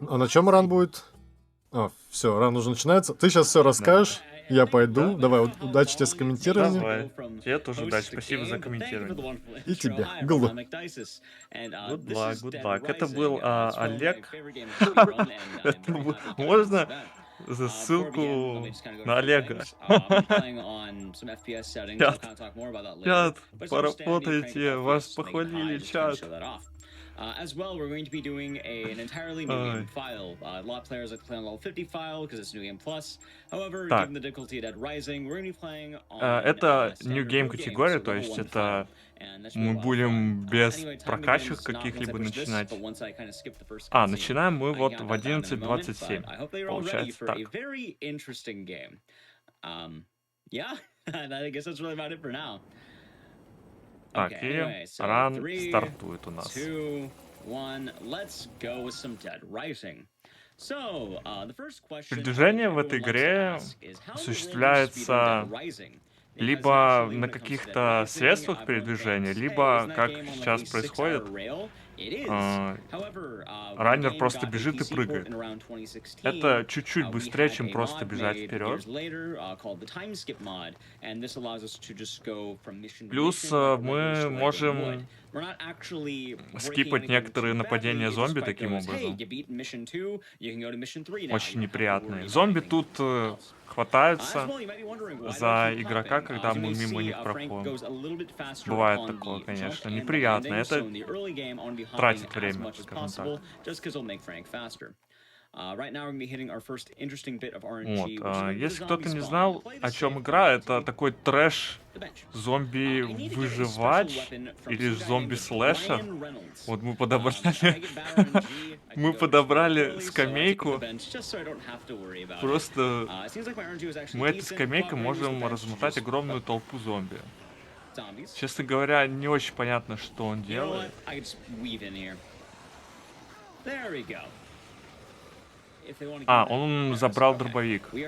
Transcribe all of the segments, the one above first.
А на чем ран будет? А, все, ран уже начинается. Ты сейчас все расскажешь, я пойду. Да. Давай, удачи тебе с комментированием. Давай. Тебе тоже удачи. Спасибо за комментирование. И тебе. Гулу. Good luck, good luck. Это был Олег. Можно за ссылку на Олега? Чат, поработайте, вас похвалили, чат. As well, we're going to be doing an entirely new game file. A lot of players like to play on level 50 file because it's New Game Plus. However, Так. given the difficulty of Dead Rising, we're going to be playing on Это New standard Game new game, категория, so то level есть 1 это file. And that should be a мы lot of будем fun. без Anyway, time прокачек begins not once I каких-либо push this, начинать. but once I kind of skip the first А, cutscene. начинаем мы I вот count в that down in a moment, 11:27. but I hope that you're all ready Получается for так. a very interesting game. Yeah, I guess that's really about it for now. Так, Okay, и anyway, so ран 3, стартует у нас. 2, 1, let's go with some Dead Rising. So, the first question Передвижение в этой игре осуществляется либо на каких-то средствах передвижения, либо, как сейчас происходит, раннер просто бежит и прыгает. Это чуть-чуть быстрее, чем просто бежать вперед. Плюс мы можем скипать некоторые нападения зомби таким образом. Очень неприятные. Зомби тут хватаются за игрока, когда мы мимо них проходим. Бывает такое, конечно, неприятно. Это тратит время, скажем так. Вот. Если кто-то не знал, о чем игра, это такой трэш зомби-выживач или зомби-слэшер. Вот мы подобрали мы подобрали скамейку. Просто мы этой скамейкой можем размотать огромную толпу зомби. Честно говоря, не очень понятно, что он делает. А, он забрал дробовик. То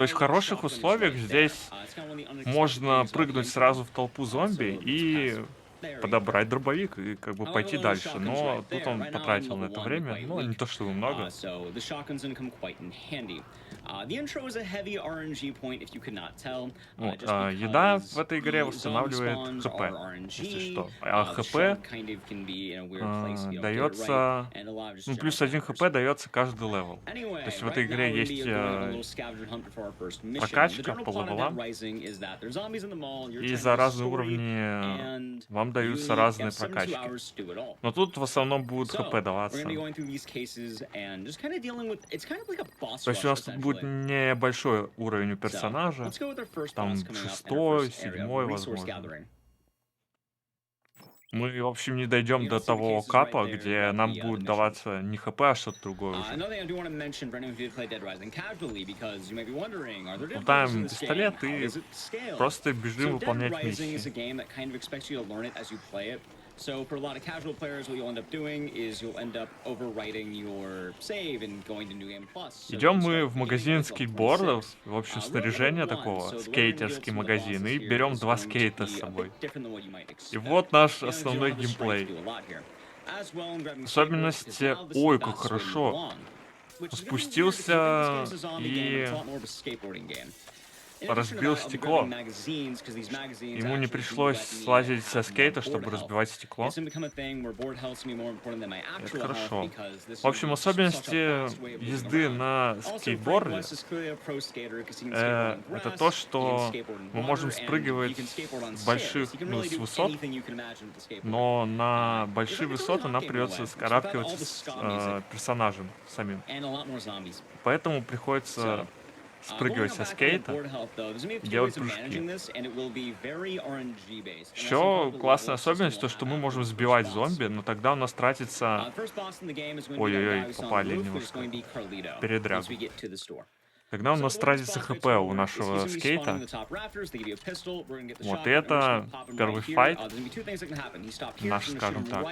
есть в хороших условиях здесь можно прыгнуть сразу в толпу зомби и подобрать дробовик и как бы пойти дальше. Но тут он потратил на это время, но не то чтобы много. Вот, еда в этой игре восстанавливает ХП, если что. А ХП дается... Ну, плюс 1 ХП дается каждый левел. То есть в этой игре есть прокачка по левелам, и за разные уровни вам даются разные прокачки. Но тут в основном будут ХП даваться. То есть у нас тут будет небольшой уровень у персонажа, там 6-й, 7-й, возможно. Мы, в общем, не дойдем до того капа, где нам будет даваться не ХП, а что-то другое уже. Лутаем пистолет и просто бежим выполнять миссии. So for a lot of casual players, what you'll end up doing is you'll end up overwriting your save and going to New Game Plus. Идем мы в магазин скейтбордов, в общем, снаряжение такого, скейтерский магазин, и берем 2 скейта с собой. И вот наш основной геймплей. Особенности... Ой, как хорошо. Спустился и... разбил стекло. Ему не пришлось слазить со скейта, чтобы разбивать стекло. Это хорошо. В общем, особенности езды на скейтборде это то, что мы можем спрыгивать с больших, с высот, но на большие высоты нам придется скарабкиваться с персонажем самим. Поэтому приходится спрыгивать со скейта и делать прыжки. Еще классная особенность, то, что мы можем сбивать зомби, но тогда у нас тратится... Ой-ой-ой, попали немножко. Передрягу. Тогда у нас тратится ХП у нашего скейта. Вот, и это первый файт наш, скажем так.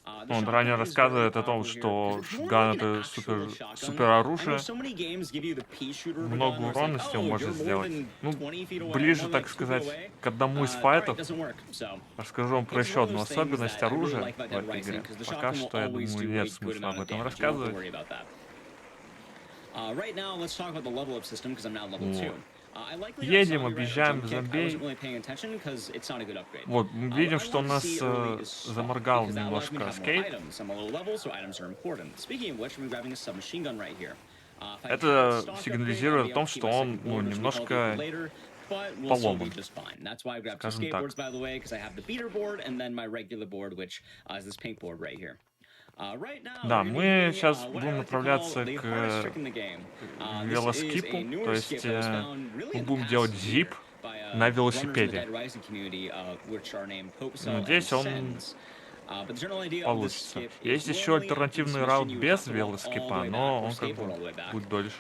Он ранее рассказывает о том, что шотган — это супер оружие. Много урона с ним может сделать. Ну, ближе, так сказать, к одному из файтов расскажу вам про еще одну особенность оружия в этой игре. Пока что, я думаю, нет смысла об этом рассказывать. Едем, объезжаем зомбей. Вот, мы видим, что у нас заморгал немножко скейт. Это сигнализирует о том, что он, ну, немножко поломан, скажем так. Да, мы сейчас будем направляться к велоскипу, то есть мы будем делать зип на велосипеде. Надеюсь, он получится. Есть еще альтернативный раут без велоскипа, но он как бы будет дольше.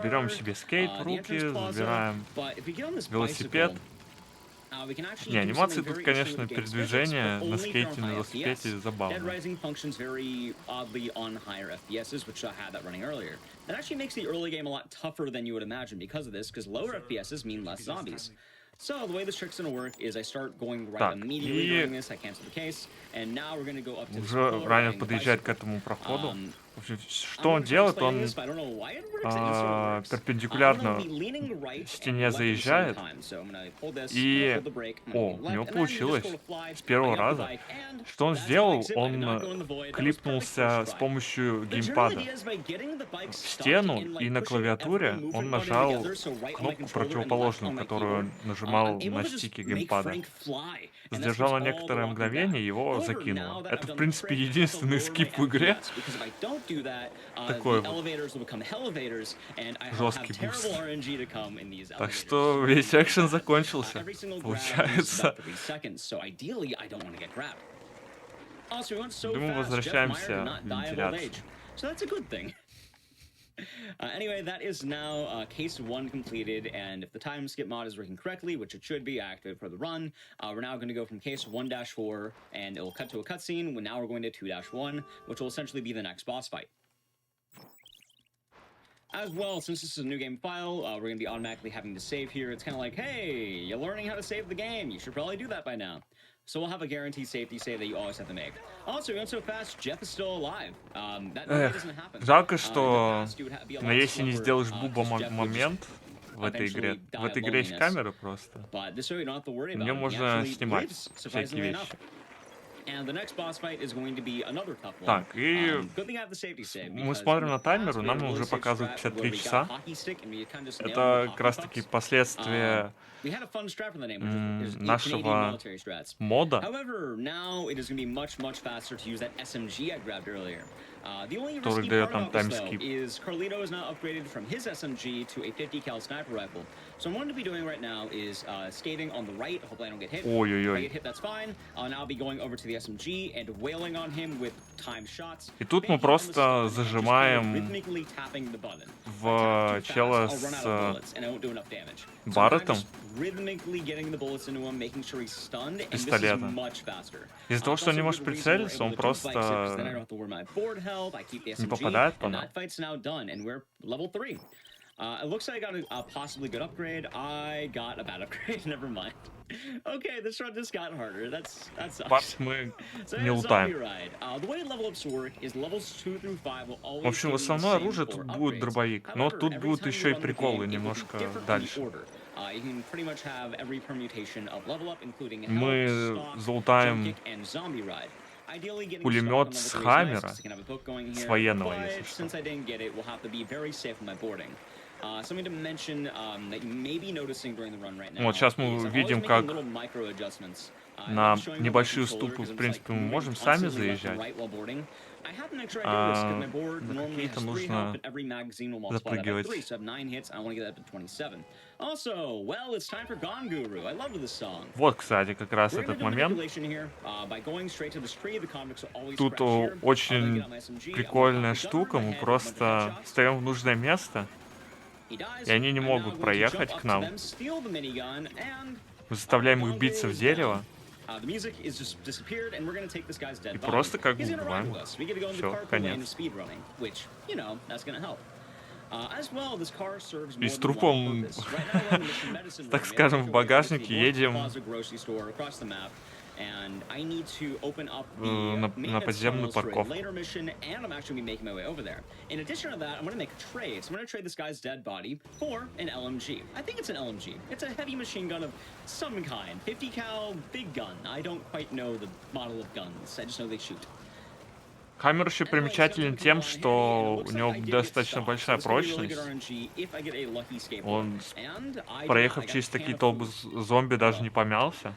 Берем себе скейт в руки, забираем велосипед. Не, анимации тут, конечно, передвижение на скейте, на велосипеде забавно. So the way this trick's gonna work is I start going right Так, immediately doing this, I cancel the case, and now we're gonna go up to this уже pillar ранее riding the подъезжает к bicycle. этому проходу. В общем, I'm что он gonna try делает? explaining Он this, but I don't know why it works, it just sort of works. I'm перпендикулярно gonna be leaning right к and стене left at the same заезжает, time. So I'm gonna hold this, и, hold the brake, I'm о, gonna у be него left, and then just получилось go to fly, с первого hang up the раза. bike, and Что он that's how I сделал? exit. I did not go Он in the void. That was perfect клипнулся first с try. помощью The general геймпада idea is by getting the bike в stuck стену, and и like на pushing every клавиатуре он movement button нажал together, so right on my кнопку controller and left противоположную, on my которую keyboard, нажимал I'm able на to just стике make геймпада. Frank fly, and that Задержал skips на all the некоторое walking back. мгновение, его However, now закинуло. that Это, I've в done the принципе, trick, I have to единственный lower my скип в игре. FPS, because if I don't do that, Такой the вот elevators will become elevators, and I will have жесткий terrible буст. RNG to come in these Так elevators. что So весь don't do экшен that. закончился, Every single grab uses получается. about 3 seconds, so ideally I don't want to get grabbed. Also, we went so Мы fast, Jeff Meyer did возвращаемся not в die of old вентиляцию. age. So that's a good thing. Anyway, that is now case 1 completed, and if the time skip mod is working correctly, which it should be, I activated for the run, we're now going to go from case 1-4, and it will cut to a cutscene, when now we're going to 2-1, which will essentially be the next boss fight. As well, since this is a new game file, we're going to be automatically having to save here. It's kind of like, hey, you're learning how to save the game. You should probably do that by now. So we'll have a guaranteed safety save that you always have to make. Also, we went so fast, Jeff is still alive. That doesn't happen. Жалко, что если не сделаешь буба момент в этой игре. В этой игре есть камеры просто. Мне можно снимать всякие вещи. Так, и мы смотрим на таймер, нам уже показывают 53 часа. Это как раз таки последствия нашего мода. Который дает нам таймскип. Ой-ой-ой. И тут мы просто зажимаем в чела с Барреттом пистолетом. Из-за того, что он не может прицелиться, он просто не попадает по нам. It looks like I got a possibly good upgrade. I got a bad upgrade. Never mind. Okay, this run just got harder. That sucks. Мы не лутаем. В общем, основное оружие тут будет дробовик, но тут будут еще и приколы немножко дальше. Мы залутаем пулемет с Хаммера, с военного, если что. Вот сейчас мы видим, как на небольшие уступы, в принципе, мы можем сами заезжать. На какие-то нужно запрыгивать. Вот, кстати, как раз этот момент. Тут очень прикольная штука. Мы просто встаем в нужное место, и они не могут проехать к нам. Мы заставляем их биться в дерево. The music is just disappeared, and we're gonna take this guy's dead И body. просто как He's бы gonna ride убиваем with их. us. We get to go in the Всё, carpool lane of конец. speedrunning, which, you know, that's gonna help. As well, this car serves И more с than one трупом, purpose. Right now, we're in the Mission Medicine так room. We have to скажем, make в our way through багажнике the North едем Plaza grocery store across the map, and I need to open up the на maintenance подземную tunnels for a парковку. later mission, and I'm actually gonna be making my way over there. In addition to that, I'm gonna make a trade. So I'm gonna trade this guy's dead body for an LMG. I think it's an LMG. It's a heavy machine gun of some kind. 50 cal, big gun. I don't quite know the model of guns. I just know they shoot. Хаммер еще примечателен тем, что у него достаточно большая прочность. Он, проехав через такие толпы зомби, даже не помялся.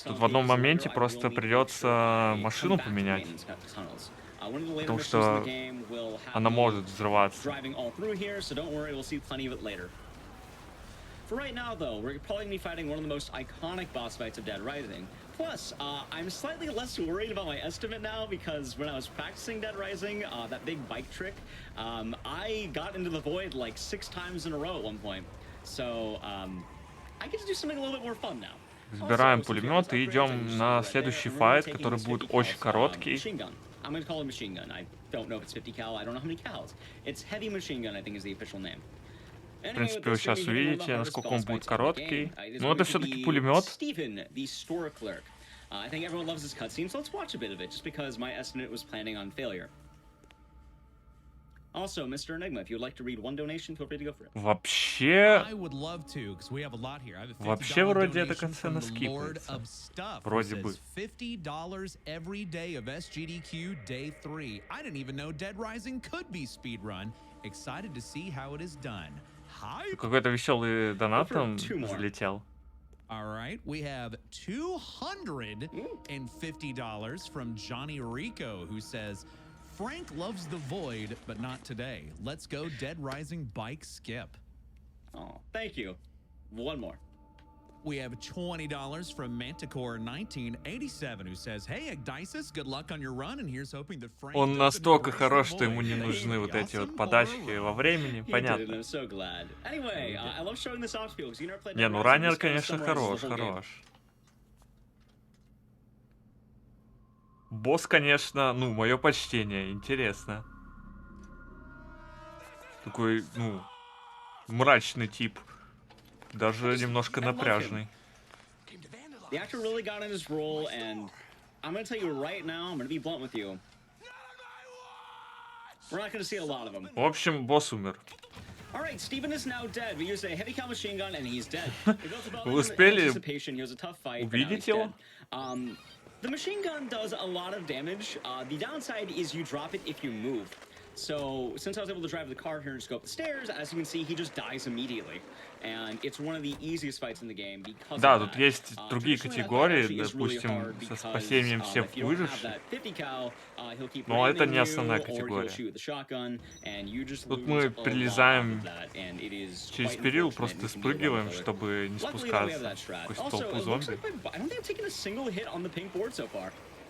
Тут в одном моменте просто придется машину поменять, потому что она может взрываться. For right now, though, we're probably going to be fighting one of the most iconic boss fights of Dead Rising. Plus, I'm slightly less worried about my estimate now because when I was practicing Dead Rising, that big bike trick, I got into the void like 6 times in a row at one point. So, I get to do something a little bit more fun now. Забираем пулемет и идем на следующий файт, который будет очень короткий. I'm going to call it machine gun. I don't know if it's 50 cal. I don't know how many cals. It's heavy machine gun, I think, is the official name. В принципе, вы сейчас увидите, насколько он будет короткий. Но это все-таки пулемет. I think everyone loves this cutscene, so let's watch a bit of it, just because my estimate was planning on failure. Also, Mr. Enigma, if you would like to read one donation, feel free to go for it. Вообще вроде эта катсцена скипается. Вроде бы. $50 every day of SGDQ Day 3. I didn't even know Dead Rising could be speedrun. Excited to see how it is done. Какой-то веселый донат там залетел. All right, we have $250 from Johnny Rico, who says, Frank loves the void, but not today. Let's go Dead Rising bike skip. Oh, thank you. One more. We have $20 from Manticore1987, who says, Hey, Ecdycis, good luck on your run, and here's hoping that Frank... Он настолько хорош, что ему не нужны вот эти вот подачки во времени, понятно. Не, ну раннер, конечно, хорош. Босс, конечно, ну, мое почтение, интересно. Такой, ну, мрачный тип. Даже немножко напряжный. The actor really got in his role, and I'm gonna tell you right now, I'm gonna be blunt with you. We're not gonna see a lot of them. В общем, босс умер. All right, Steven is now dead. We used a heavy cal machine gun, and he's dead. Вы успели увидеть его? The machine gun does a lot of damage. The downside is you drop it if you move. So, since I was able to drive the car here and just go up the stairs, as you can see, he just dies immediately. And it's one of the easiest fights in the game because Да, тут есть другие категории, допустим, со спасением всех выживших. Но это не основная категория. Тут мы перелезаем через перил, просто спрыгиваем, чтобы не спускаться сквозь толпу зомби.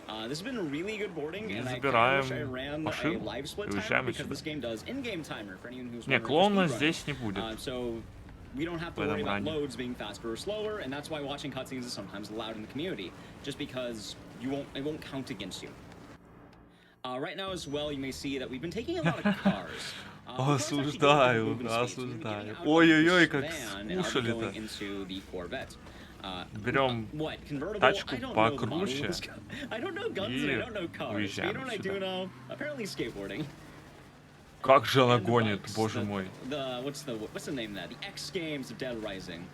И забираем машину и уезжаем отсюда. Не, клоуна здесь не будет. We don't have to worry about loads being faster or slower, and that's why watching cutscenes is sometimes allowed in the community, just because it won't count against you. Right now as well, you may see that we've been taking a lot of cars. Осуждаю. Ой-ой-ой, как скушали-то. Берем тачку покруче и уезжаем отсюда. Как же она гонит, боже мой. What's the name of that? The X Games of Dead Rising.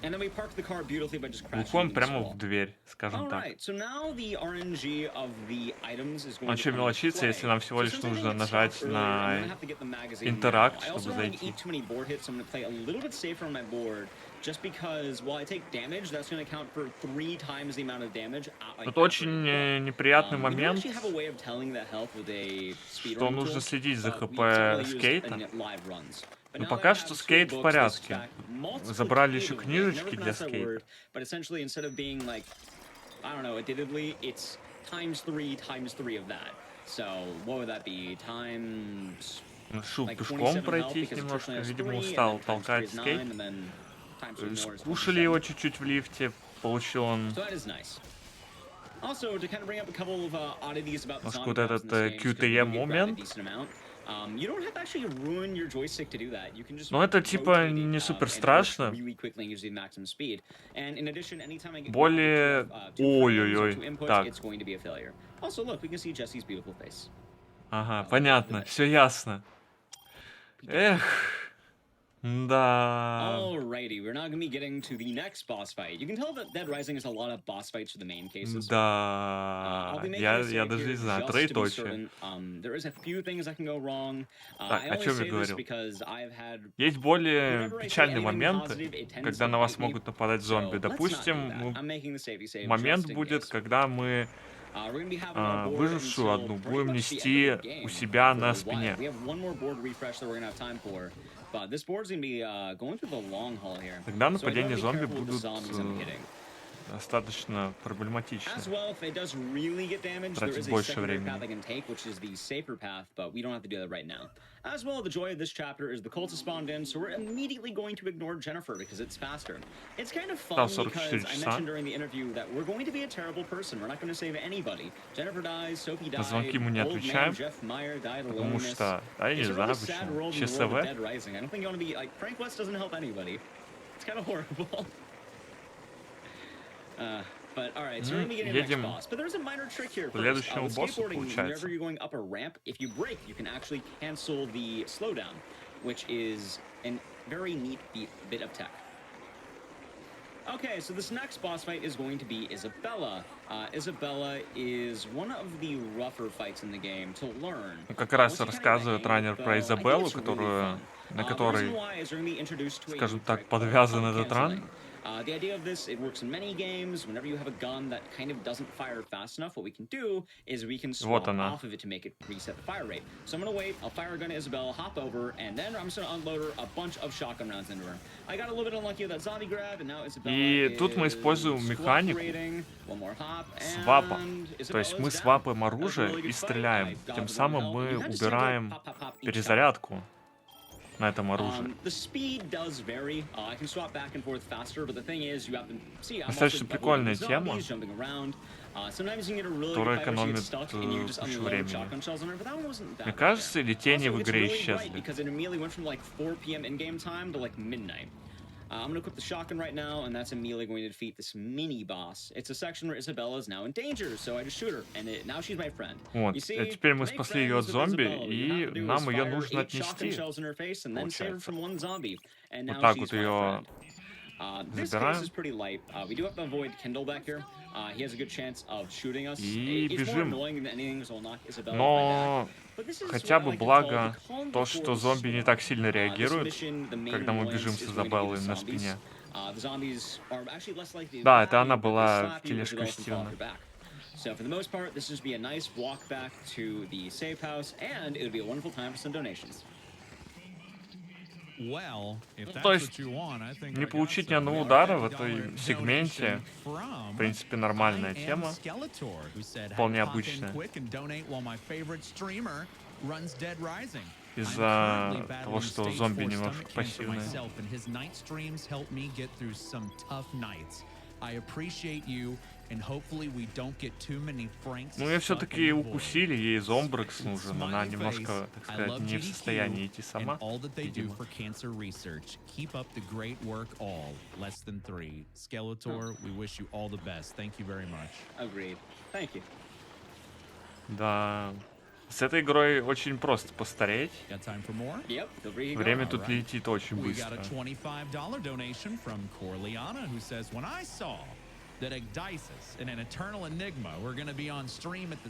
And then we parked the car beautifully by just crashing. Выходим прямо в дверь, скажем так. Он еще мелочится, если нам всего лишь нужно нажать на интеракт, чтобы зайти. Тут очень неприятный момент, что нужно следить за ХП скейта. Но пока что скейт в порядке. Забрали еще книжечки для скейта. Решил пешком пройтись немножко, видимо, устал толкать скейт. скушали его чуть-чуть в лифте. Получил он So that is nice. Also, to kind of bring up a couple of oddities about the немножко zombie вот bots этот in this game, just 'cause we do QTE get grabbed a момент. decent amount. You don't have to actually ruin your joystick to do that. You can just Но это типа rotate it, не супер and it works страшно. really quickly and gives you the maximum speed. And in addition, anytime I get Более... two frames or Ой-ой-ой. two inputs, Так. it's going to be a failure. Also, look, we can see Jesse's beautiful face. Ага, понятно. Все ясно. Эх. Да. Alrighty, we're now going to be getting to the next boss fight. You can tell that Dead Rising has a lot of boss fights for the main cases. Да. I'll be making Я a save даже here не знаю. just to be Троеточие. certain. There is a few things that can go wrong. Так, I о only чем я say this говорил? because I've had Есть более whenever I say печальные anything моменты, positive, it tends когда to на вас bite me. могут нападать So зомби. let's not do Допустим, that. I'm making the safety save момент just in будет, case. когда мы We're gonna be having our board выжившую until одну pretty будем much the нести end of the game у себя for на a спине. while. We have one more board refresh that we're gonna have time for, but this board's gonna be going through the long haul here. Тогда So I gotta нападения be зомби careful with the будут zombies I'm hitting. достаточно проблематичны. As well, if it does really get damaged, there Тратить is a больше secondary времени. path I can take, which is the safer path, but we don't have to do that right now. As well, the joy of this chapter is the cultists spawned in, so we're immediately going to ignore Jennifer because it's faster. It's kind of fun because I mentioned during the interview that we're going to be a terrible person. We're not going to save anybody. Jennifer dies, Sophie died, звонки мы не old man отвечаем, Jeff Meyer died of потому loneliness. что, да, я не It's a знаю really sad почему. world in the world of ЧСВ? Dead Rising. I don't think you want to be like Frank West doesn't help anybody. It's kind of horrible. But alright, so we're gonna be getting the next едем boss. But there's a minor trick here к first. следующему With боссу, skateboarding, получается. whenever you're going up a ramp, if you brake, you can actually cancel the slowdown, which is a very neat bit of tech. Okay, so this next boss fight is going to be Isabella. Isabella is one of the rougher fights in the game to learn. Как раз рассказывает раннер про Изабеллу, которую, на которой, скажем так, подвязан этот ран. The idea of this, it works in many games. Whenever you have a gun that kind of doesn't fire fast enough, what we can do is we can swap off of it to make it reset the fire rate. So I'm gonna wait, I'll fire a gun to Isabella, hop over, and then I'm just gonna unload her a bunch of shotgun rounds into her. I got a little bit unlucky with that zombie grab, and now Isabella И тут мы используем механику свапа. То есть мы свапаем оружие и стреляем. Тем самым мы убираем перезарядку на этом оружии. Достаточно прикольная тема, которая экономит кучу времени. Мне кажется, или тени в игре исчезли. I'm going to equip the shotgun right now, and that's immediately going to defeat this mini boss. It's a section where Isabella is now in danger, so I just shoot her, and now she's my friend. Вот, а теперь мы спасли ее от зомби, и нам ее нужно отнести. Вот так вот ее забираем. И бежим. Но хотя бы благо то, что зомби не так сильно реагируют, когда мы бежим с Изабеллой на спине. Да, это она была в тележке Стивена. So for the most part, this would be a nice walk back to the safe house, and it would be a wonderful time for some donations. То есть не получить ни одного удара в этой сегменте, в принципе, нормальная тема, вполне обычная. Из-за того, что зомби немножко пассивные. Ну, ее все-таки укусили, ей зомбрекс нужен, она немножко, так сказать, не в состоянии идти сама, видимо. Да. С этой игрой очень просто постареть. Время тут летит очень быстро.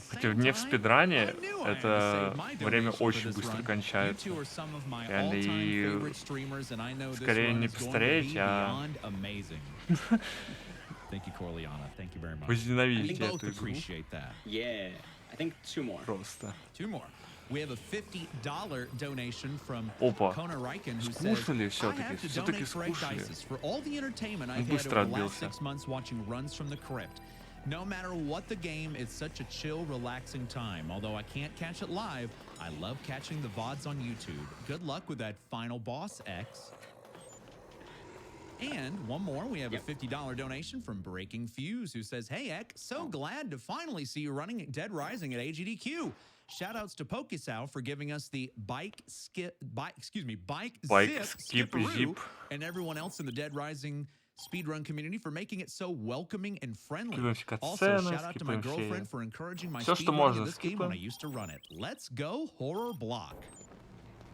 Хотя в дне в спидране это время очень быстро кончается. Реально, и скорее не постареть, а возненавидеть эту игру. Просто. Опа, скушали все-таки, скушали. Он быстро отбился. No matter what the game, it's such a chill, relaxing time. Although I can't catch it live, I love catching the VODs on YouTube. Good luck with that final boss, X. And one more, we have a $50 donation from Breaking Fuse, who says, "Hey, Ek, so glad to finally see you running Dead Rising at AGDQ. Shoutouts to Pokesau for giving us the bike zip skipperoo, zip. and everyone else in the Dead Rising speedrun community for making it so welcoming and friendly. Скидываем Also, катсцены, shout out to my скипаем girlfriend все. for encouraging my Всё, что speedrunning можно, of this game when I скипаем. used to run it. Let's go, Horror Block."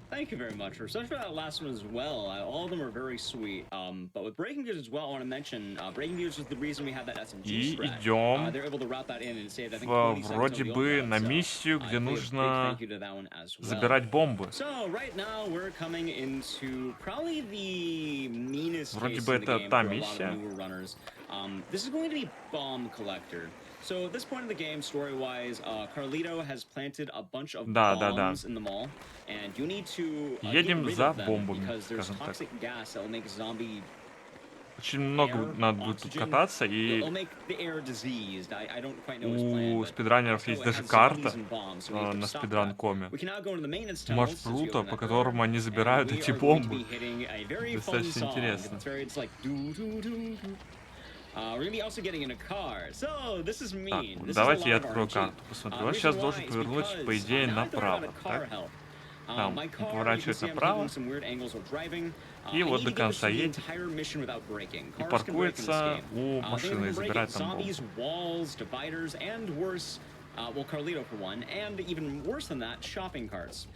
Thank you very much, especially for that last one as well. All of them are very sweet. But with Breaking Views as well, I want to mention Breaking Views is the reason we have that SMG И spread. идем They're able to route that in and save, I think, 20 seconds вроде on the бы old на route, so, миссию, где I give a big нужно thank you to that one as well. забирать бомбы. So right now we're coming into probably the meanest Вроде case бы in the это game та for a lot миссия. of newer runners. This is going to be Bomb Collector. So at this point in the game, story-wise, Carlito has planted a bunch of bombs in the mall, and you need to get Едем rid за of them бомбами, because there's скажем так. toxic gas that will make zombie Очень много air, надо будет тут oxygen. кататься, и It'll make the air diseased. I don't quite know his plan, у but спидранеров also есть it даже has карта zombies and bombs, so we have to на stop that. спидран.коме. We can now go into the maintenance tunnels, since we Маршрута, opened по that которому earlier, они and забирают we эти are going to бомбы. be hitting a very fun Достаточно song. интересно. It's like do. We're gonna be also getting in a car. So this is mean. Так, This давайте is a я lot of открою RNG. карту, посмотрю. Он Reason сейчас why должен is повернуть, because, по идее, now I figured out направо, a car так? help. Там, My он car, you can поворачивает see I'm направо, taking some weird angles while driving. и I вот need до to get конца through the едет, entire mission without braking. и Cars can break in this паркуется game. у Things машины и can break забирает it, там бомбу. zombies, walls, dividers, and worse, well, Carlito for one, and even worse than that, shopping carts.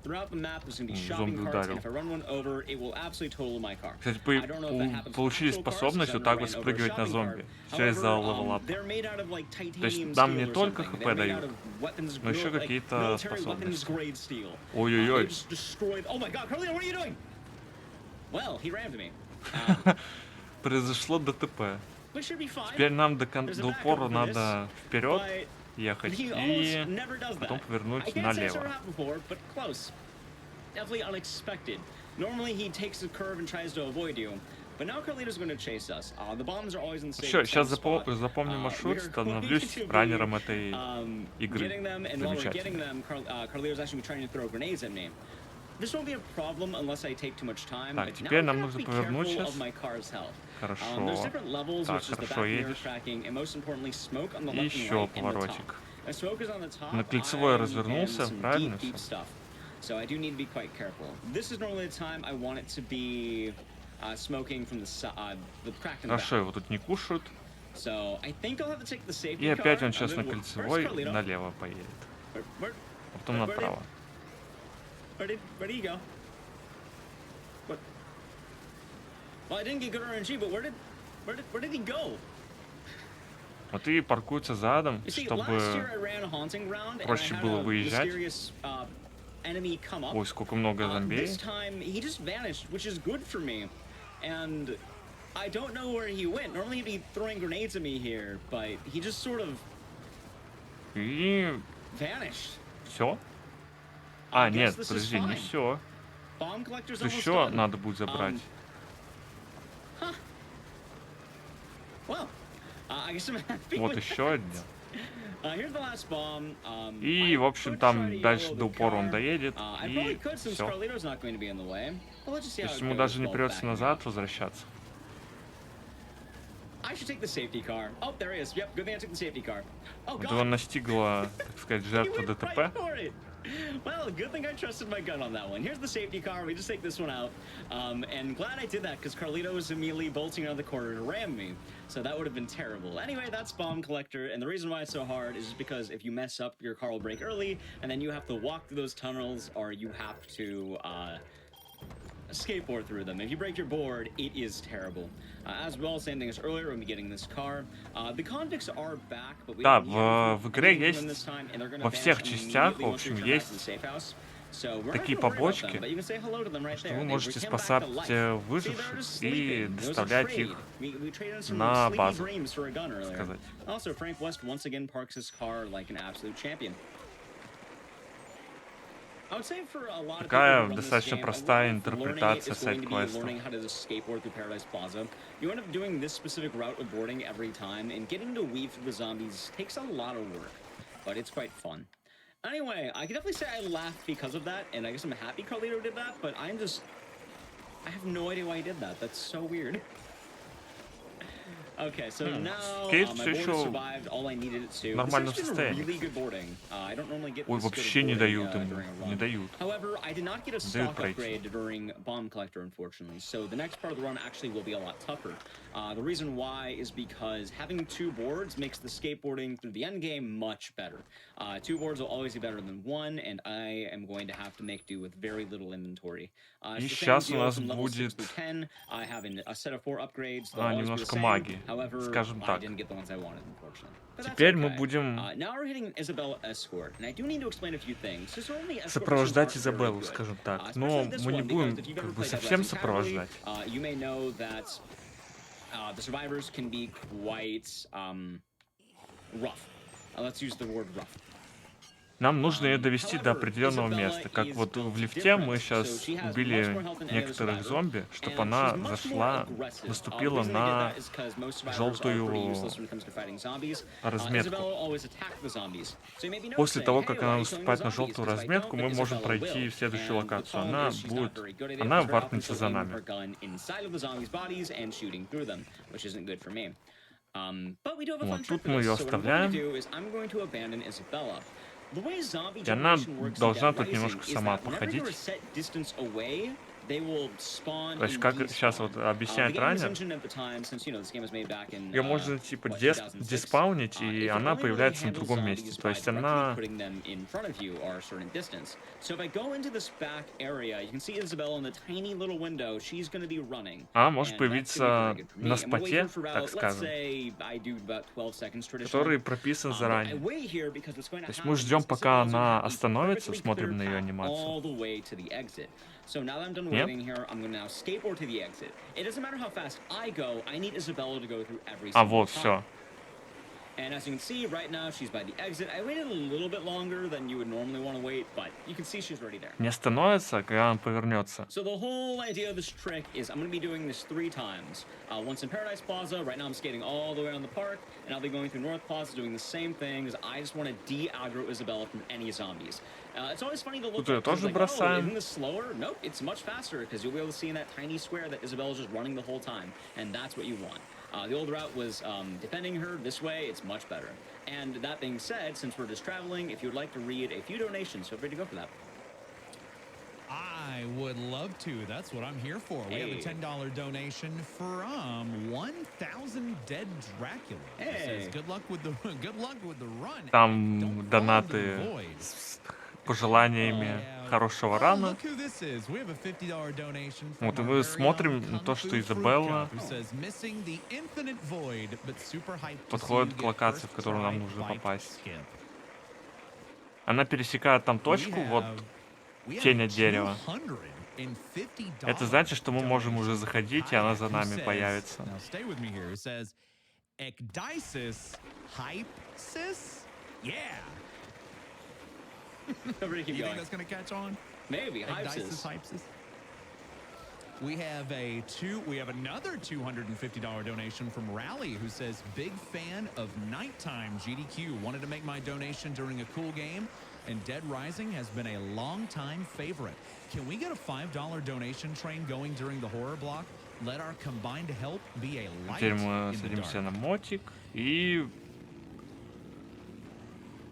Throughout the map, there's going to be shopping Зомби carts, and ударил. if I run one over, it will absolutely total my car. Кстати, I don't know if that happens to получили actual cars, 'cause способность I've вот так never вот ran over a спрыгивать на shopping зомби. cart. Все из-за However, левелапа. they're made out of, like, То есть titanium нам steel не or только something. хп They're made out дают, of weapons но еще like какие-то military weapons способности. grade steel. They Ой-ой-ой. just destroyed. Oh my God, Carlito, what are you doing? Well, he rammed me. Произошло ДТП. We should be fine. Теперь нам до There's a упора backup for надо this, вперед but ехать he и almost never does потом that. повернуть I can't say it's налево. ever happened before, but close. Definitely unexpected. Normally he takes a curve and tries to avoid you, but now Carlito's going to chase us. The bombs are always in the Все, same сейчас spot. запомню маршрут, We're становлюсь going to be, раннером этой игры. getting them, and while we're getting Замечательно. them, Carlito's actually trying to throw grenades at me. This won't be a problem unless I take too much time. Так, but теперь now нам I have нужно to be повернуть careful сейчас. of my car's health. Хорошо. There's different levels, Так, which is the хорошо back mirror едешь. tracking, and most importantly, smoke on the И left and еще right and the top. поворотик. Smoke is on the top. На кольцевой and развернулся, some правильно deep всё? stuff. So I do need to be quite careful. This is normally the time I want it to be smoking from the crack in the back. Хорошо, его тут не кушают. So I think I'll have to take the safety И опять car. он сейчас на Where's кольцевой Carlito? налево поедет. Where А потом направо. did he go? What? Well, I didn't get good RNG, but where did he go? Вот и паркуется задом, You see, last year I чтобы... ran a haunting ground and I проще had было a выезжать. mysterious enemy come up. Ой, сколько много зомбей. This time he just vanished, which is good for me. And I don't know where he went. Normally he'd be throwing grenades at me here, but he just sort of И vanished. все. I А, guess нет, this is подожди, не fine. все. Bomb collector's Тут almost еще done. надо будет забрать. Well, I guess I'm happy Вот with еще один. Here's the last bomb. И, I в общем, could try там to дальше yellow до the упора он car. доедет, I probably и could since все. Carlito's not going to be in the way. But let's just see То how есть it ему goes даже не while придется backing назад out. возвращаться. I should take the safety car. Oh, there he is. Yep, good thing I took the safety car. Oh, Вот его God. настигла, так сказать, He жертва went ДТП. right for it. Well, good thing I trusted my gun on that one. Here's the safety car. We just take this one out. And glad I did that because Carlito was immediately bolting out of the corner to ram me. So that would have been terrible. Anyway, that's Bomb Collector. And the reason why it's so hard is just because if you mess up, your car will break early. And then you have to walk through those tunnels or you have to skateboard through them. If you break your board, it is terrible. As well, same thing as earlier when we getting this car. The convicts are back, but we Да, don't hear в игре anything from them есть, this time, and they're gonna во всех vanish частях, immediately в once we общем, return back to the есть safe house. So we're такие not gonna worry about побочки, them, but you can say hello to them right что there. вы They можете came back to спасать life. See, they're выживших just и sleeping. It was a доставлять trade. их, We traded in some на sleepy базу, dreams for a gun earlier. сказать. Also, Frank West once again parks his car like an absolute champion. I would say for a lot of people Такая who run this достаточно game, простая a lot of learning интерпретация is going to be сайд-квестов. learning how to skateboard through Paradise Plaza. You end up doing this specific route of boarding every time, and getting to weave through the zombies takes a lot of work, but it's quite fun. Anyway, I can definitely say I laughed because of that, and I guess I'm happy Carlito did that, but I'm just I have no idea why he did that. That's so weird. Okay, so now Кейс my всё board ещё survived all I needed it to. в нормальном This has been состоянии, really good кстати. boarding. I don't normally get Ой, this good вообще at не boarding дают ему, during a не run. дают. However, I did not get a Не дают stock пройти. upgrade during Bomb Collector, unfortunately. So the next part of the run actually will be a lot tougher. The reason why is because having 2 boards makes the skateboarding through the end game much better. 2 boards will always be better than 1, and I am going to have to make do with very little inventory. И It's the same сейчас у deal нас from level 6 будет through 10. I have a set of 4 upgrades. They'll always be the немножко same. магии, However, скажем I так. didn't get the ones I wanted, unfortunately. But that's Теперь мы okay. будем Now we're hitting Isabella Escort, and I do need to explain a few things. So only escort сопровождать missions aren't very Изабеллу, good. скажем так. Especially Но this мы не one, because будем if you've как ever бы played Dead совсем Rising casually, сопровождать. you may know that the survivors can be quite rough. Let's use the word rough. Нам нужно ее довести до However, определенного Isabella места. Как is вот built в лифте different, мы so сейчас she has much убили more health than any other некоторых survivor, зомби, чтобы and она she's much more зашла, aggressive. The наступила reason they did на that is 'cause most survivors are желтую pretty useless when it comes to fighting zombies. разметку. Isabella always attacked the zombies. So you may be После noticing, того, hey, как why она are you killing the наступает на zombies? желтую 'Cause if I разметку, don't, мы then можем Isabella пройти will. следующую And the локацию. problem Она is she's not будет... very good at it, Она because very often варпнется she'll за aim нами. her gun inside of the zombies' bodies and shooting through them, which isn't good for me. But we do have a fun Вот, trick тут for мы this. ее So what I'm going to оставляем. do is I'm going to abandon Isabella. The way zombie И она generation works in должна Dead тут Rising немножко is сама that whenever you're a походить. set distance away, they will spawn То есть, and как сейчас despawn. вот The объясняет game was ранее, engined at the time, since this game was made back in ее можно типа 2006. диспаунить, и It can она only really появляется на handle другом месте. zombies То by есть directly она... putting them in front of you or a certain distance. So if I go into this back area, you can see Isabella in the tiny little window. She's going to be running. Она может And that's gonna be very появиться good for me. на I'm gonna wait here споте, for так about, let's скажем, say I do about 12 seconds traditionally. который прописан But I заранее. wait here because what's going to То есть happen мы ждем, is пока Isabelle's gonna она have a остановится, perfectly смотрим clear на ее path анимацию. all the way to the exit. So now that I'm done Нет? waiting here, I'm gonna now skateboard to the exit. It doesn't matter how fast I go, I need Isabella to go through every А single вот, time. все. And as you can see, right now she's by the exit. I waited a little bit longer than you would normally want to wait, but you can see she's already there. Не остановится, когда он повернется. So the whole idea of this trick is I'm going to be doing this 3 times. Once in Paradise Plaza, right now I'm skating all the way around the park, and I'll be going through North Plaza doing the same thing, because I just want to de-aggro Isabella from any zombies. It's always funny to look Тут её at, 'cause тоже it's like, oh, бросаем. isn't this slower? Nope, it's much faster, because you'll be able to see in that tiny square that Isabella's just running the whole time, and that's what you want. The old route was defending her. This way, it's much better. And that being said, since we're just traveling, if you would like to read a few donations, feel free to go for that. I would love to. That's what I'm here for. We have a Hey. $10 donation from 1000 Dead Dracula. It says, Hey. good luck with the run. and Там don't fall into the донаты void." с пожеланиями Yeah. хорошего Oh, рана. look who this is. We have a $50 donation from Вот и our мы very смотрим own на то, Kung что Fu Изабелла Fruit Cup, who says, "Missing the infinite void, but super hyped to see подходит you к get локации, first в которую нам try нужно bike попасть. skip." Она пересекает там точку, вот We тень have от дерева. $250 Это значит, что мы можем donation уже from заходить, и она за Kayak, who нами says- появится. Now stay with me here. It says, Ecdycis hype-sis? Yeah. Feel free to keep You think going. that's going to catch on? Maybe. Ecdycis Hypesis. hypesis? We have another $250 donation from Rally, who says, big fan of nighttime GDQ. Wanted to make my donation during a cool game, and Dead Rising has been a long-time favorite. Can we get a $5 donation train going during the horror block? Let our combined help be a light Теперь мы in the садимся dark. на мотик и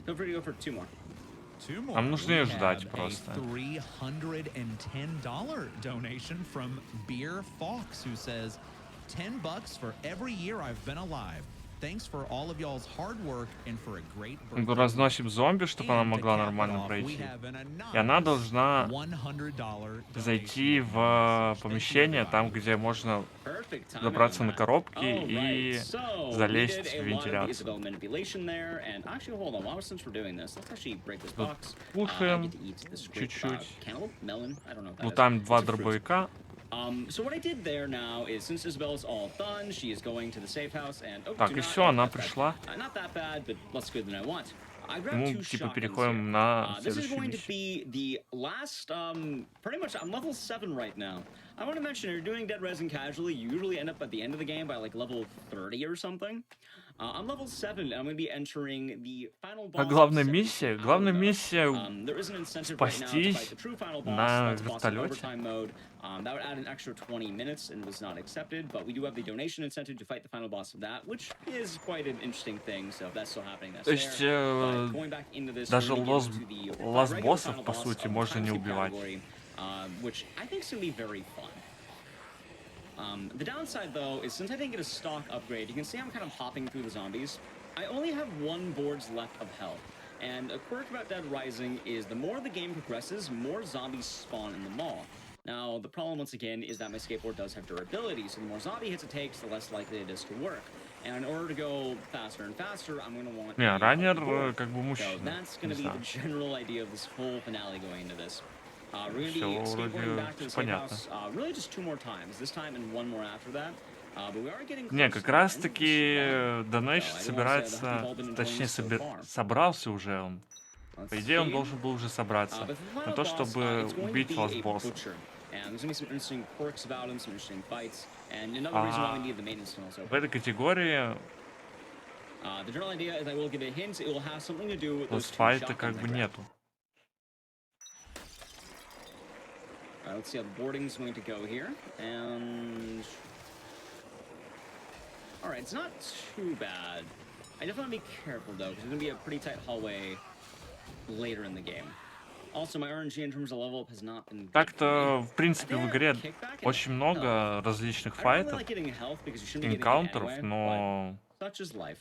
Feel free to go for 2 more. Two more. Нам нужно We её ждать have просто. a $310 donation from Beer Fox, who says, $10 for every year I've been alive. Thanks for all of y'all's hard work and for a great birthday. мы разносим зомби, чтобы она And to могла cap it нормально off, we пройти. have an И она anonymous должна $100 зайти donation. в Thank you, помещение, там, everybody. где можно Perfect timing забраться on на that. коробки All и right, so we залезть did в a lot of the вентиляцию. Isabel manipulation there, and actually, hold on. Since we're doing this, let's actually break this Тут box. I кушаем get to eat this great, чуть-чуть. cantaloupe, melon. I don't know what that Лутаем is. 2 It's a fruit. дробовика. So what I did there now is, since Isabel's all done, she is going to the safe house, and Так, do и not- всё, она that's bad. пришла. Not that bad, but less good than I want. I И grabbed мы 2 типа shotguns переходим here. на This is следующую going to миссию. be the last, pretty much, I'm level 7 right now. I want to mention, if you're doing Dead Rising casually, you usually end up at the end of the game by like level 30 or something. I'm level 7, and I'm going to be entering the final boss. А главная миссия? Главная миссия There is an incentive right now to fight the true final boss. на That's a boss in вертолете. overtime mode. That would add an extra 20 minutes and was not accepted, but we do have the donation incentive to fight the final boss of that, which is quite an interesting thing. So if that's still happening, that's То есть fair. But going back into this, даже we're gonna get into the regular боссов, final по boss сути, of the можно не time skip убивать. category, which I think is going to be very fun. The downside, though, is since I didn't get a stock upgrade, you can see I'm kind of hopping through the zombies. I only have 1 board's left of health. And a quirk about Dead Rising is the more the game progresses, more zombies spawn in the mall. Now, the problem, once again, is that my skateboard does have durability, so the more zombie hits it takes, the less likely it is to work. And in order to go faster and faster, I'm going to want Не, a раннер board. как бы So мужчина. that's going to be the general idea of this whole finale going into this. We're going to be Всё skateboarding вроде back to the всё safe понятно. house really just 2 more times, this time and 1 more after that. But we are getting Не, close как to the раз end of таки this run. Donation So I do wanna say that I hope you've собирается, all been enjoying точнее this so far. собрался уже он. Let's По идее он see. должен был уже собраться But for the на final то, boss, чтобы it's going to убить be вас a босса. butcher. And there's going to be some interesting quirks about him, some interesting fights. And another reason why we need the maintenance tunnels В open. этой категории The general idea is I will give a hint. It will have something to do with those 2 босс-файта как shotguns I бы grabbed. нету. Let's see how the boarding's going to go here. And... Alright, it's not too bad. I definitely want to be careful, though, because there's going to be a pretty tight hallway later in the game. Also, my RNG in terms of level up has not been good for me. Так-то, в принципе, в игре Kickback and очень много различных I don't really файтов, like getting health because you shouldn't be getting it энкаунтеров, anyway, но but such is life.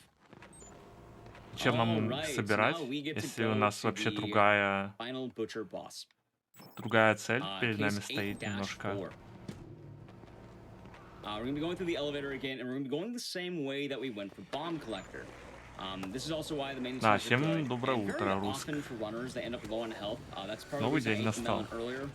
чем нам Alright, so собирать, now we get to если go у нас to вообще the другая final butcher boss. цель перед нами Case стоит 8-4. немножко. We're going to be going through the elevator again, and we're going to be going the same way that we went for Bomb Collector. This is also why the main Да, series are всем good. доброе And very утро, RUSC. often for runners, they end up low on health. That's part of the Новый reason I день ate the melon настал. earlier.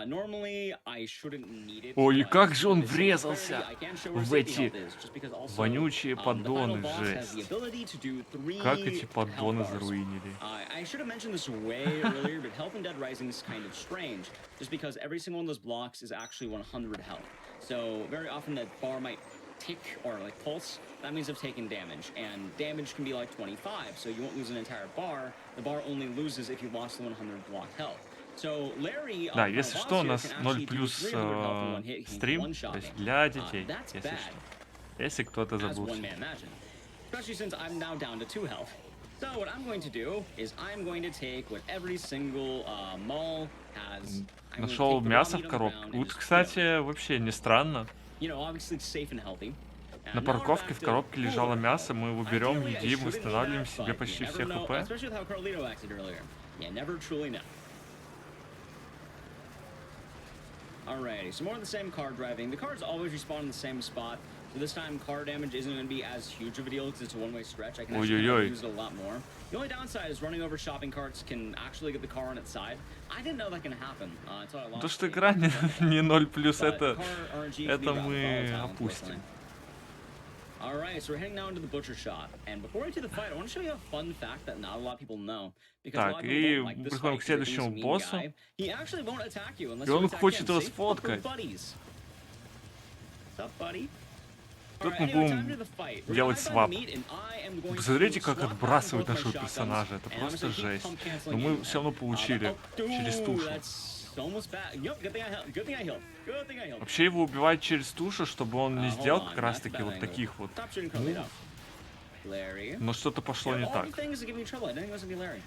Normally, I shouldn't need it. Ой, but как же он for this врезался clarity, I can't show where в safety эти health is, just because also, вонючие the final поддоны, boss has the жесть. ability to do 3 Как эти health поддоны bars. заруинили. I should have mentioned this way earlier, but health in Dead Rising is kind of strange, just because every single one of those blocks is actually 100 health. So very often that bar might tick or like pulse. That means I've taken damage, and damage can be like 25, so you won't lose an entire bar. The bar only loses if you lost the 100 block health. So Larry, Да, если что, у нас 0 плюс стрим, то есть для детей, That's если bad, что. Если кто-то as one забыл. may imagine. Especially since I'm now down to 2 health. So what I'm going to do is I'm going to take what every single mall has. I'm going to Нашел take the raw мясо meat в on the коробке. ground and Вот, just, кстати, вообще не странно. obviously safe and healthy. На And now we're парковке back в to коробке лежало cooler мясо, health. мы его берем, Ideally, I едим, shouldn't do восстанавливаем that, себе but почти you все never know, хп. especially with how Carlito acted earlier. You never truly know. Alrighty, so more of the same car driving. The cars always respawn in the same spot. So this time, car damage isn't going to be as huge of a deal because it's a one-way stretch. I can actually kind of use it a lot more. The only downside is running over shopping carts can actually get the car on its side. I didn't know that can happen until I lost То, что the игра не 0 плюс, But это car RNG can be rather мы volatile, опустим. unfortunately. Alright, so we're heading now into the butcher shop. And before we do the fight, I want to show you a fun fact that not a lot of people know. Because a lot Так, of people и don't like this приходим fight к 'cause they think he's a следующему mean боссу. guy. He actually won't attack you unless И you он attack хочет him. его See? We're сфоткать. buddies. What's up, buddy? Тут Alright, мы anyway, time будем to the fight. We're делать gonna свап. meet, and I am going Посмотрите, to как swap отбрасывают back and forth нашего my персонажа. shotguns, Это and I'm просто just gonna keep жесть. pump canceling Но мы you, все равно получили через тушу. That's almost bad. Yep, good thing I healed. Good thing I healed. Good thing I healed. Вообще его убивать через тушу, чтобы он не Hold сделал on, как раз that's таки bad вот angle. таких вот. Stop shooting Carlito. Larry. Но что-то пошло не All так. the things that give me trouble. I didn't think it was gonna be Larry.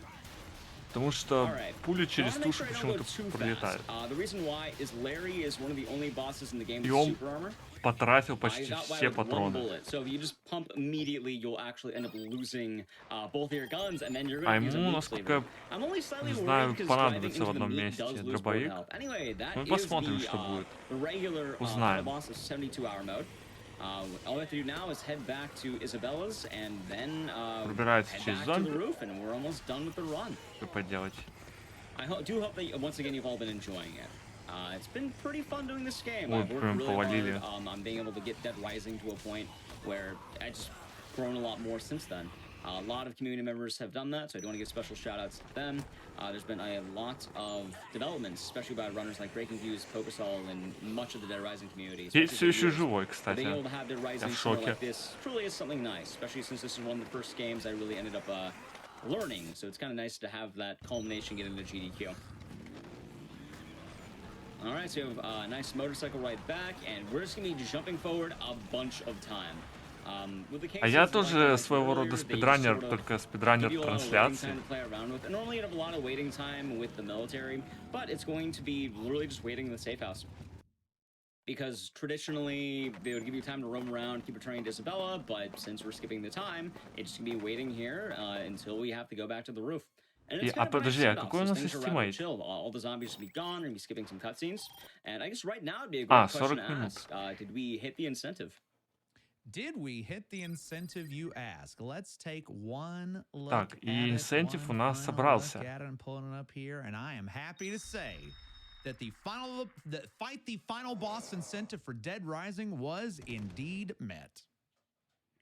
Потому что Alright. пули So I через wanna make тушу sure I don't go почему-то too пролетают. fast. The reason why is Larry is one of the only bosses in the game И with он super armor. потратил You почти got by все with one патроны. bullet. So if you just pump immediately, you'll actually end up losing both of your guns, and then you're А gonna use a ему, meat насколько cleaver. I'm only slightly не worried знаю, because driving понадобится в into the одном meat месте does lose board дробовик. health. Anyway, that Мы is посмотрим, the, что будет. the regular Узнаем. boss of 72-hour mode. All we have to do now is head back to Isabella's and then Пробирается head через back to the зомби. roof, and we're almost done with the run. Что поделать? I do hope that once again you've all been enjoying it. It's been pretty fun doing this game. Ой, I've worked прям really повалили. hard on being able to get Dead Rising to a point where I just grown a lot more since then. A lot of community members have done that, so I do want to give special shout outs to them. There's been a lot of developments, especially by runners like Breaking Views, Pokesol, and much of the Dead Rising community. Есть especially все for еще years. живой, But кстати. being able to have Dead Rising в somewhere шоке. like this truly is something nice, especially since this is one of the first games I really ended up learning. So it's kind of nice to have that culmination get into GDQ. All right, so you have a nice motorcycle ride back, and we're just gonna be jumping forward a bunch of time. With the А я cases, like I тоже mentioned своего рода earlier, they спидранер, sort of только give спидранер you a lot of waiting трансляции. time to play around with. And normally you have a lot of waiting time with the military, but it's going to be literally just waiting in the safe house. Because traditionally, they would give you time to roam around, keep returning to Isabella, but since we're skipping the time, it's just gonna be waiting here until we have to go back to the roof. And it's А kind of a nice подожди, а send-off, какой у since нас things are rather estimate? chill. All the zombies will be gone, we're gonna be skipping some cutscenes. And I guess right now would be a А, great question 40 to минут. ask. Did we hit the incentive? Did we hit the incentive, you ask? Let's take one look Так, и at it, инсентив у one нас final собрался. look at it. I'm pulling it up here, and I am happy to say that the final boss incentive for Dead Rising was indeed met.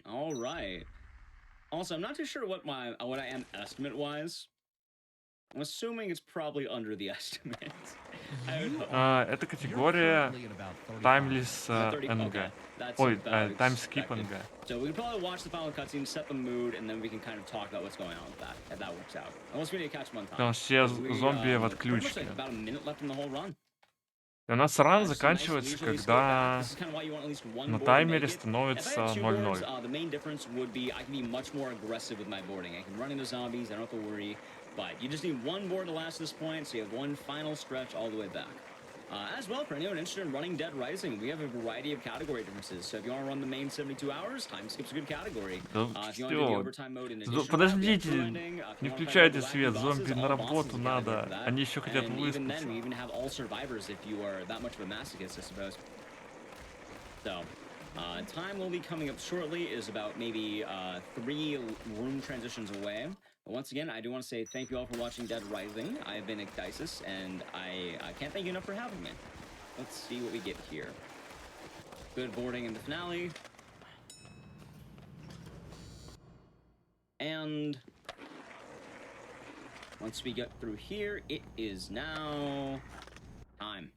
All right. Also, I'm not too sure what I am estimate-wise. I'm assuming it's probably under the estimate. I would hope. Это категория Currently at about 35. Timeless 30, NG. okay. That's Ой, about Time Skip expected. NG. So we could probably watch the final cutscene, set the mood, and then we can kind of talk about what's going on with that, if that works out. Unless we need to catch one time. Потому что все зомби в Pretty much отключке. like about a minute left in the whole run. И у нас ран Just a nice заканчивается, leisurely scale back. когда This is kind of why you want at least one на board to таймере make it. If I становится had two boards, 0-0. the main difference would be I can be much more aggressive with my boarding. I can run into zombies, I don't have to worry. But you just need one board to last this point, so you have one final stretch all the way back. As well, for anyone interested in running Dead Rising, we have a variety of category differences. So if you want to run the main 72 hours, time skip's a good category. If you want to do the всё. overtime mode in addition, Подождите, if you не want to play включайте wacky свет, bosses, зомби на all bosses работу is a надо. category for that. Они еще хотят And even then, we выспаться. even have all survivors if you are that much of a masochist, I suppose. So, time will be coming up shortly. Is about maybe 3 room transitions away. But once again, I do want to say thank you all for watching Dead Rising. I have been Ecdycis, and I can't thank you enough for having me. Let's see what we get here. Good boarding in the finale. And once we get through here, it is now time.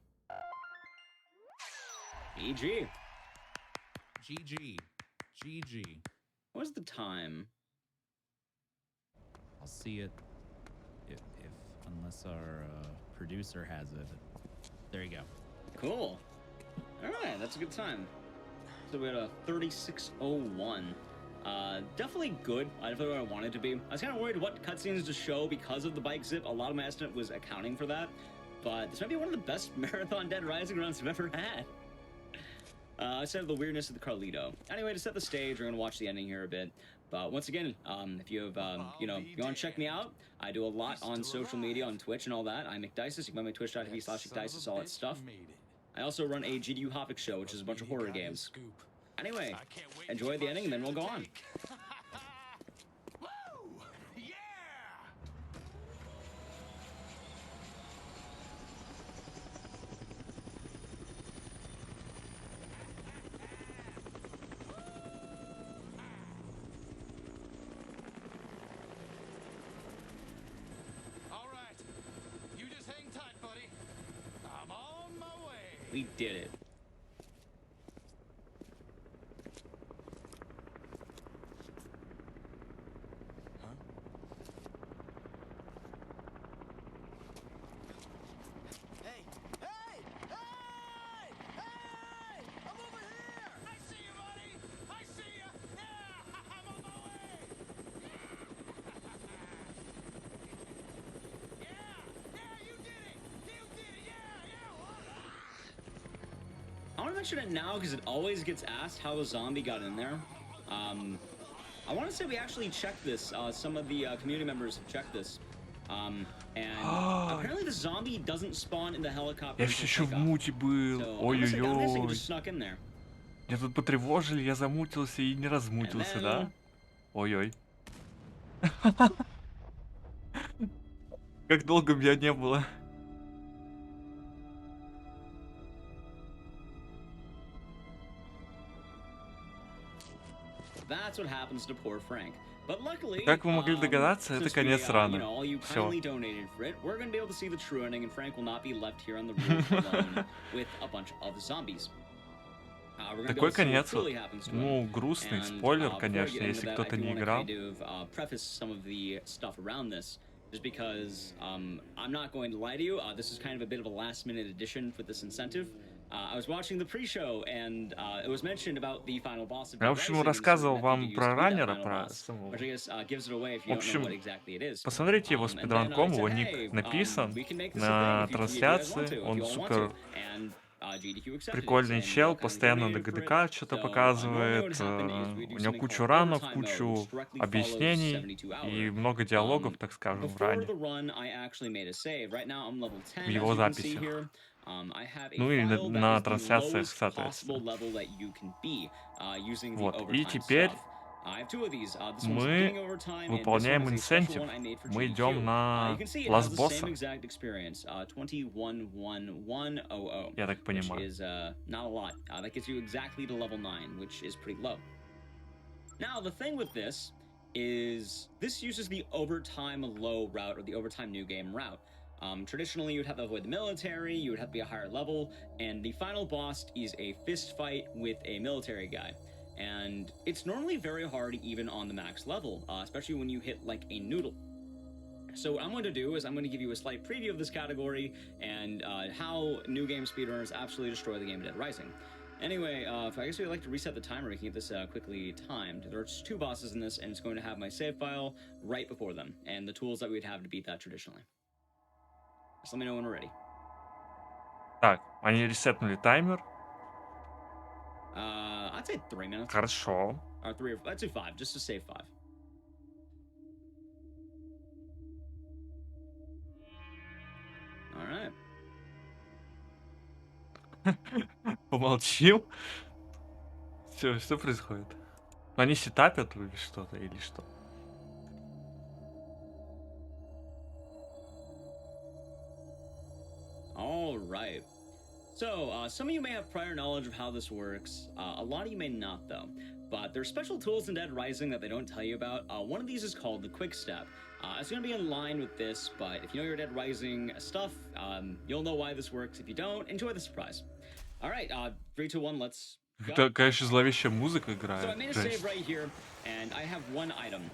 GG. GG. GG. What's the time? I'll see it if unless our producer has it. There you go. Cool. All right, that's a good time. So we had a 36:01. Definitely good. Definitely what I wanted to be. I was kind of worried what cutscenes to show because of the bike zip. A lot of my estimate was accounting for that. But this might be one of the best marathon Dead Rising runs I've ever had. Instead of the weirdness of the Carlito. Anyway, to set the stage, we're gonna watch the ending here a bit. But once again, if you have, you want to check me out, I do a lot on social media, on Twitch and all that. I'm Ecdycis. You can find my twitch.tv/Ecdycis, all that stuff. I also run a GDU Hoppic show, which is a bunch of horror games. Anyway, enjoy the ending, and then we'll go on. We did it. Hey! Hey! Hey! Hey! I'm over here! I see you, buddy! I see you! Yeah! I'm on my way! Yeah! Yeah, you did it! You did it! Yeah! I want to mention it now because it always gets asked how the zombie got in there. I want to say we actually checked this. Some of the community members have checked this. And apparently the zombie doesn't spawn in the helicopter. Я все еще в муте был. So, I'm guessing he Ой-ой-ой. just snuck in there. Меня тут потревожили, я замутился и не размутился, да? Ой-ой. Как долго меня не было. That's what happens to poor Frank. But luckily, Как вы могли догадаться, это since конец we, раны. all you Всё. kindly donated for it, we're gonna be able to see the true ending, and Frank will not be left here on the roof alone with a bunch of zombies. We're gonna be Такой able to see what конец, truly happens to him. ну, грустный, And, спойлер, before I конечно, get into если that, I кто-то do не wanna играл. kind of preface some of the stuff around this, just because I'm not going to lie to you. This is kind of a bit of a last-minute addition for this incentive. I was watching the pre-show, and it was mentioned about the final boss of Я, Dead в общем, Rising and рассказывал certain вам method про used to beat that раннера, final про boss, самого. which I guess gives it away if В you don't know общем, what exactly it is. посмотрите его And then I спидранком, его said, ник hey, написан we can make this a thing на if you guys want трансляции, to, if он you all want супер to. And GDQ accepted it, прикольный and we чел, all kind of постоянно на donated for it. ГДК что-то So, normally what показывает, would happen is we do у него something кучу called ранов, overtime mode, кучу which directly follows объяснений 72 и hour. много диалогов, так скажем, в Before ране, the run, I actually made a save. Right now, I'm level 10, в as его you can see записях. here. I have a Ну и file that на is the трансляциях, lowest possible соответственно. level that you can be using the Вот, и overtime теперь stuff. I have two of these. This one's мы beginning overtime, and this one выполняем is a special инсентив. one I made for Мы GDQ. идем You на can see it has ласт the same босса, exact experience, 211100, я так which понимаю. is not a lot. That gets you exactly to level 9, which is pretty low. Now, the thing with this is this uses the overtime low route, or the overtime new game route. Traditionally, you would have to avoid the military, you would have to be a higher level, and the final boss is a fist fight with a military guy. And it's normally very hard even on the max level, especially when you hit like a noodle. So what I'm going to do is I'm going to give you a slight preview of this category and how new game speedrunners absolutely destroy the game of Dead Rising. Anyway, I guess we'd like to reset the timer. We can get this quickly timed. There's two bosses in this, and it's going to have my save file right before them, and the tools that we'd have to beat that traditionally. Just let me know when we're ready. Так, они ресетнули таймер. I'd say 3 minutes. Хорошо. Or 3 or let's do 5, just to save 5. All right. Помолчим. Все, что происходит? Они сетапят или что-то, или что? All right. So, some of you may have prior knowledge of how this works. A lot of you may not, though. But there's special tools in Dead Rising that they don't tell you about. One of these is called the Quick Step. It's going to be in line with this, but if you know your Dead Rising stuff, you'll know why this works. If you don't, enjoy the surprise. All right, 3, 2, 1, let's go. Это, конечно, зловещая музыка So I играет. made a Жесть. save right here, and I have one item.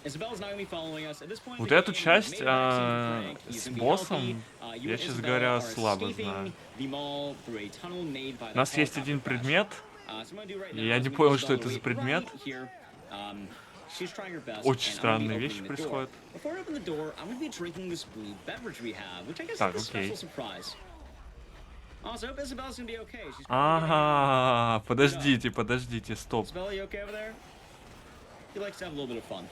Isabella's not going to be following us at this point. in Вот the эту game, часть we made a vaccine for Frank. He's с gonna be боссом healthy. You я, and честно Isabella говоря, are слабо escaping знаю. the mall through a tunnel made by У the нас есть helicopter один crash. предмет, So what I'm gonna do right и now я is не I'm gonna понял, get что это Isabella за to wait предмет. right here. She's trying her best, Очень and I'm gonna be странные вещи opening the door. происходят. Before I open the door, I'm gonna be drinking this blue beverage we have, which I guess Так, is a special окей. surprise. Also, I hope Isabella's gonna be okay. She's probably getting Ага, подождите, стоп. Isabella, you okay over there? He likes to have a little bit of fun.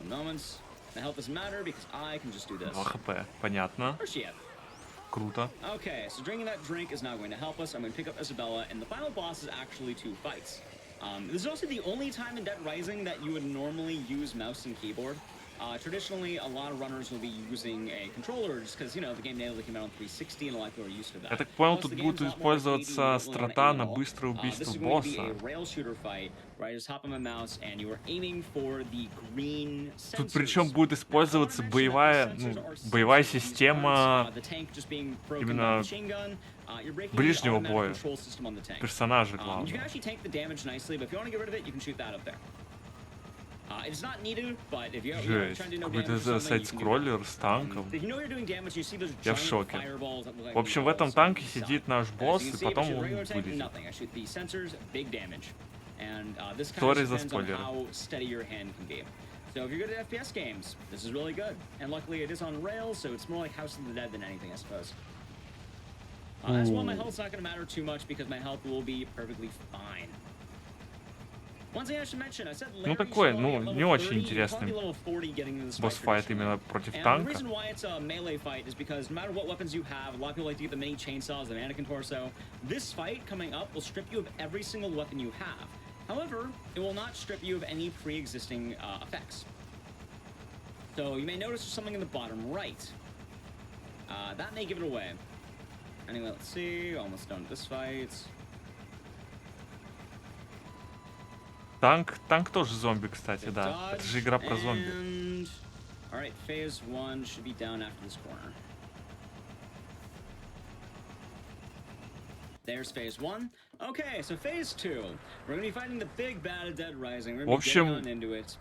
In moments, the health doesn't matter because I can just do this. 2 хп, понятно, Where's she at? круто. Okay, so drinking that drink is now going to help us. I'm going to pick up Isabella, and the final boss is actually 2 fights. This is also the only time in Dead Rising that you would normally use mouse and keyboard. Traditionally, a lot of runners will be using a controller just because, you know, the game natively came out on 360 and a lot of people are used to that. Я так понял, Plus, тут the будет game's a lot more использоваться arcadey, строта you на don't wanna aim at all. быстрое This убийство is going to be a босса. rail shooter fight where I just hop on my mouse and you are aiming for the green sensors. Тут причем будет использоваться боевая система именно ближнего боя. Персонажа You can главного. actually tank the damage nicely, but if you want to get rid of it, you can shoot that up there. It's not needed, but if you're Жесть. trying to do no Какой-то damage or something, you can do сайт-скроллер с that. танком. If you know you're doing damage, you see those Я в giant шоке. fireballs that look like В общем, в этом meatballs. танке Stop. сидит наш As you босс, can и see, if I потом shoot он regular tank, вылезет. nothing. I shoot the sensors, big damage. And this kind Sorry of за depends on спойлеры. how steady your hand can be. So if you're good at FPS games, this is really good. And luckily it is on rails, so it's more like House of the Dead than anything, I suppose. As well, my health's not going to matter too much because my health will be perfectly fine. One thing I should mention, I said Larry такой, should only ну, get не level очень 30, he'll интересный probably be level 40 getting into this fight босс-файт traditionally. именно против And the танка. reason why it's a melee fight is because no matter what weapons you have, a lot of people like to get the mini chainsaws, the mannequin torso. This fight coming up will strip you of every single weapon you have. However, it will not strip you of any pre-existing effects. So you may notice there's something in the bottom right. That may give it away. Anyway, let's see. Almost done with this fight. Танк тоже зомби, кстати, да. Это же игра про зомби. And... All right, phase 1 should be down after this corner. There's phase 1. Okay, so phase 2. We're gonna be fighting the big bad of Dead Rising. We're В gonna be общем, getting on into it.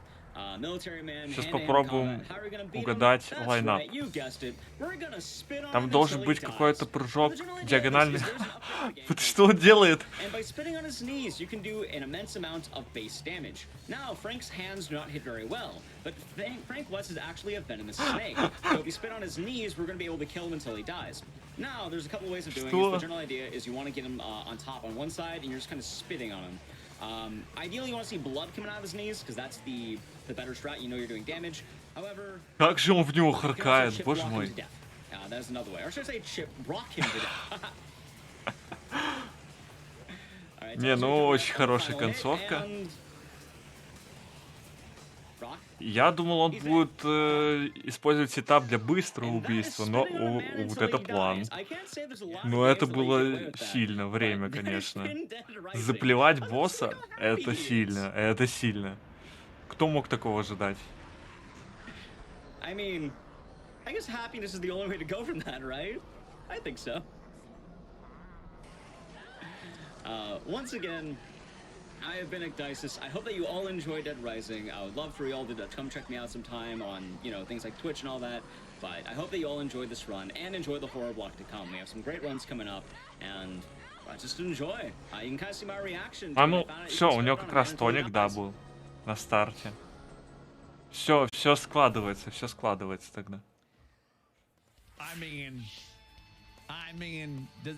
Military man, сейчас hand-to-hand попробуем combat. How are we gonna beat him? угадать That's лайнап. right, you guessed it. We're gonna spit on Там him должен until he быть dies. какой-то Now, прыжок the general idea диагональный. is there's an upgrade game Вот called что он делает? And by spitting on his knees, you can do an immense amount of base damage. Now, Frank's hands do not hit very well, but Frank West is actually a venomous snake. So if you spit on his knees, we're going to be able to kill him until he dies. Now, there's a couple ways of doing Что? it. The general idea is you want to get him on top on one side, and you're just kind of spitting on him. Ideally, you want to see blood coming out of his knees, because that's the better strat. You know you're doing damage. However, Как же он в него you can also харкает, chip боже block him мой. to death. That's another way. Or should I say chip rock him to death? All right, Не, so ну, let's очень do the хорошая final hit, концовка. and- Rock? Я думал, он будет использовать сетап для быстрого убийства, но вот это план. Но это было сильно время, конечно. Заплевать босса — это сильно, это сильно. Кто мог такого ожидать? I mean, I guess happiness is the only way to go from that, right? I think so. Once again, I have been Ecdycis. I hope that you all enjoyed Dead Rising. I would love for you all to come check me out sometime on, you know, things like Twitch and all that. But I hope that you all enjoyed this run and enjoy the horror block to come. We have some great runs coming up, and just enjoy. You can kind of see my reaction. А ну, все, у него как раз тоник, да, был на старте. Все складывается тогда. I mean, does,